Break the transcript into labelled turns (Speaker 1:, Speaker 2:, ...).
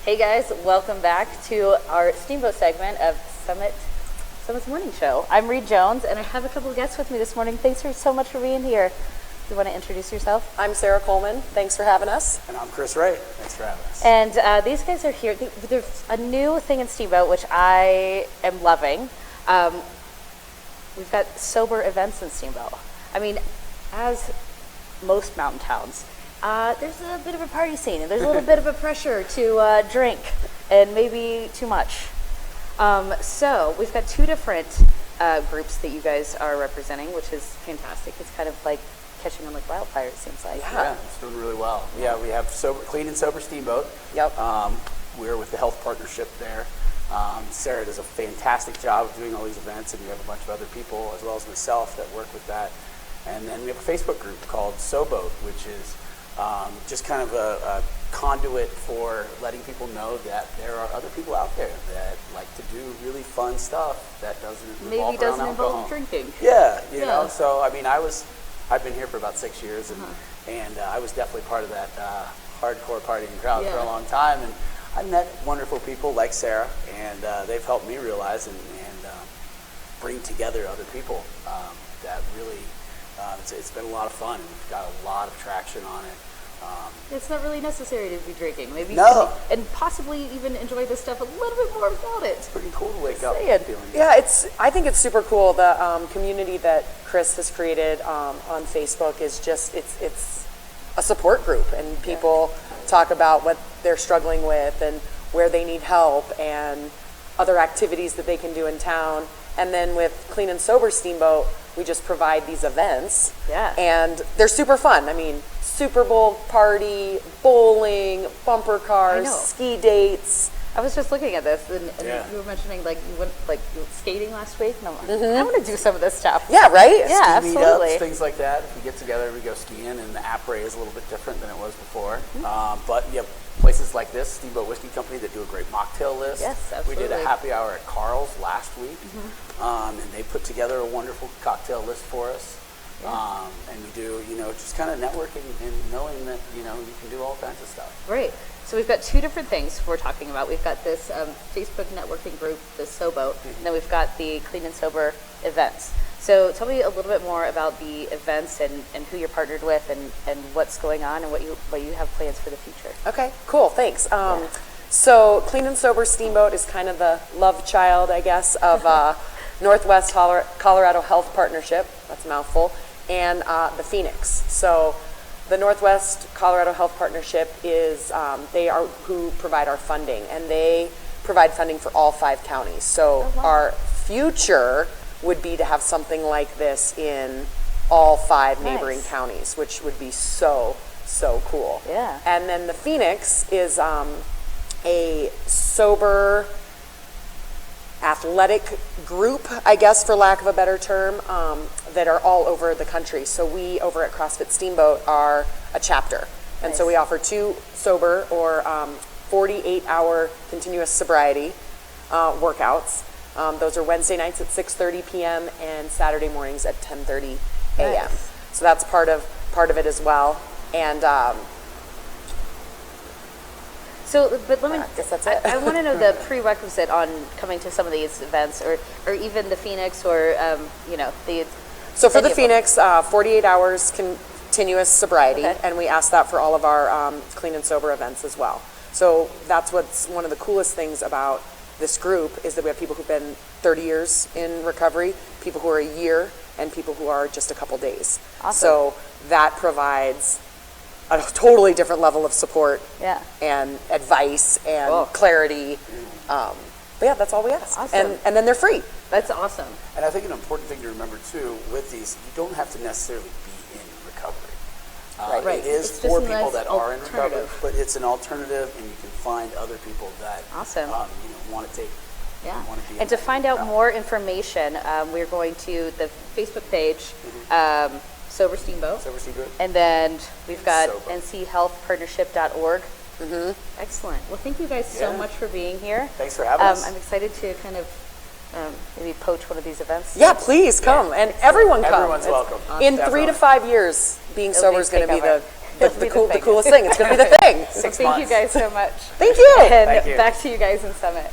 Speaker 1: Hey guys, welcome back to our Steamboat segment of Summit's Morning Show. I'm Reed Jones, and I have a couple of guests with me this morning. Thanks so much for being here. Do you want to introduce yourself?
Speaker 2: I'm Sarah Coleman. Thanks for having us.
Speaker 3: And I'm Chris Ray. Thanks for having us.
Speaker 1: And these guys are here. There's a new thing in Steamboat, which I am loving. We've got sober events in Steamboat. I mean, as most mountain towns, there's a bit of a party scene, and there's a little bit of a pressure to drink, and maybe too much. So we've got two different groups that you guys are representing, which is fantastic. It's kind of like catching on like wildfire, it seems like.
Speaker 3: Yeah, it's doing really well. Yeah, we have Clean and Sober Steamboat.
Speaker 2: Yep.
Speaker 3: We're with the health partnership there. Sarah does a fantastic job of doing all these events, and we have a bunch of other people, as well as myself, that work with that. And then we have a Facebook group called Steamboat, which is just kind of a conduit for letting people know that there are other people out there that like to do really fun stuff that doesn't involve
Speaker 1: drinking.
Speaker 3: Yeah, you know. So I mean, I've been here for about 6 years, and I was definitely part of that hardcore partying crowd for a long time, and I met wonderful people like Sarah, and they've helped me realize and bring together other people that really. It's been a lot of fun. We've got a lot of traction on it.
Speaker 1: It's not really necessary to be drinking. Maybe
Speaker 3: no.
Speaker 1: And possibly even enjoy this stuff a little bit more without it.
Speaker 3: It's pretty cool to wake up feeling good.
Speaker 2: Yeah, I think it's super cool. The community that Chris has created on Facebook is just it's a support group, and people talk about what they're struggling with and where they need help and other activities that they can do in town. And then with Clean and Sober Steamboat, we just provide these events. Yeah. And they're super fun. I mean, Super Bowl party, bowling, bumper cars, ski dates.
Speaker 1: I was just looking at this, and you were mentioning like you went skating last week, and I'm like, I want to do some of this stuff.
Speaker 2: Yeah, right?
Speaker 1: Yeah,
Speaker 3: ski
Speaker 1: absolutely.
Speaker 3: Meetups, things like that. If we get together, we go skiing, and the après is a little bit different than it was before. But you have places like this, Steamboat Whiskey Company, that do a great mocktail list.
Speaker 1: Yes, absolutely.
Speaker 3: We did a happy hour at Carl's last week, and they put together a wonderful cocktail list for us. And we do, just kind of networking and knowing that, you can do all kinds of stuff.
Speaker 1: Right. So we've got two different things we're talking about. We've got this Facebook networking group, the Steamboat, and then we've got the Clean and Sober events. So tell me a little bit more about the events and who you're partnered with and what's going on and what you have plans for the future.
Speaker 2: Okay, cool, thanks. So Clean and Sober Steamboat is kind of the love child, I guess, of Northwest Colorado Health Partnership, that's a mouthful, and the Phoenix. So the Northwest Colorado Health Partnership is, they are who provide our funding, and they provide funding for all 5 counties. So our future would be to have something like this in all 5 neighboring counties, which would be so cool.
Speaker 1: Yeah.
Speaker 2: And then the Phoenix is a sober athletic group, I guess, for lack of a better term, that are all over the country. So we over at CrossFit Steamboat are a chapter. And so we offer 2 sober or 48-hour continuous sobriety workouts. Those are Wednesday nights at 6:30 p.m. and Saturday mornings at 10:30 a.m.
Speaker 1: Nice.
Speaker 2: So that's part of it as well. And
Speaker 1: but let me.
Speaker 2: I guess that's it.
Speaker 1: I want to know the prerequisite on coming to some of these events, or even the Phoenix, or the.
Speaker 2: So for the Phoenix, 48 hours continuous sobriety, and we ask that for all of our Clean and Sober events as well. So that's what's one of the coolest things about this group is that we have people who've been 30 years in recovery, people who are a year, and people who are just a couple days.
Speaker 1: Awesome.
Speaker 2: So that provides a totally different level of support and advice and clarity. But yeah, that's all we ask.
Speaker 1: Awesome.
Speaker 2: And then they're free.
Speaker 1: That's awesome.
Speaker 3: And I think an important thing to remember too with these, you don't have to necessarily be in recovery.
Speaker 1: Right.
Speaker 3: It is
Speaker 1: It's
Speaker 3: for
Speaker 1: just a
Speaker 3: people
Speaker 1: nice
Speaker 3: that are in recovery,
Speaker 1: alternative.
Speaker 3: but it's an alternative, and you can find other people that want to take.
Speaker 1: Yeah.
Speaker 3: Want to be
Speaker 1: And to find out more information, we're going to the Facebook page, Sober Steamboat.
Speaker 3: Sober Steamboat.
Speaker 1: And then we've got
Speaker 3: Sober.
Speaker 1: nchealthpartnership.org. Excellent. Well, thank you guys so much for being here.
Speaker 3: Thanks for having us.
Speaker 1: I'm excited to kind of maybe poach one of these events.
Speaker 2: Yeah, please come, and everyone come.
Speaker 3: Everyone's welcome.
Speaker 2: In 3 to 5 years, being sober is going to be
Speaker 1: over.
Speaker 2: the coolest thing. It's going to be the thing.
Speaker 3: 6
Speaker 1: Thank you guys so much.
Speaker 2: Thank you.
Speaker 1: And
Speaker 3: Thank you.
Speaker 1: back to you guys in Summit.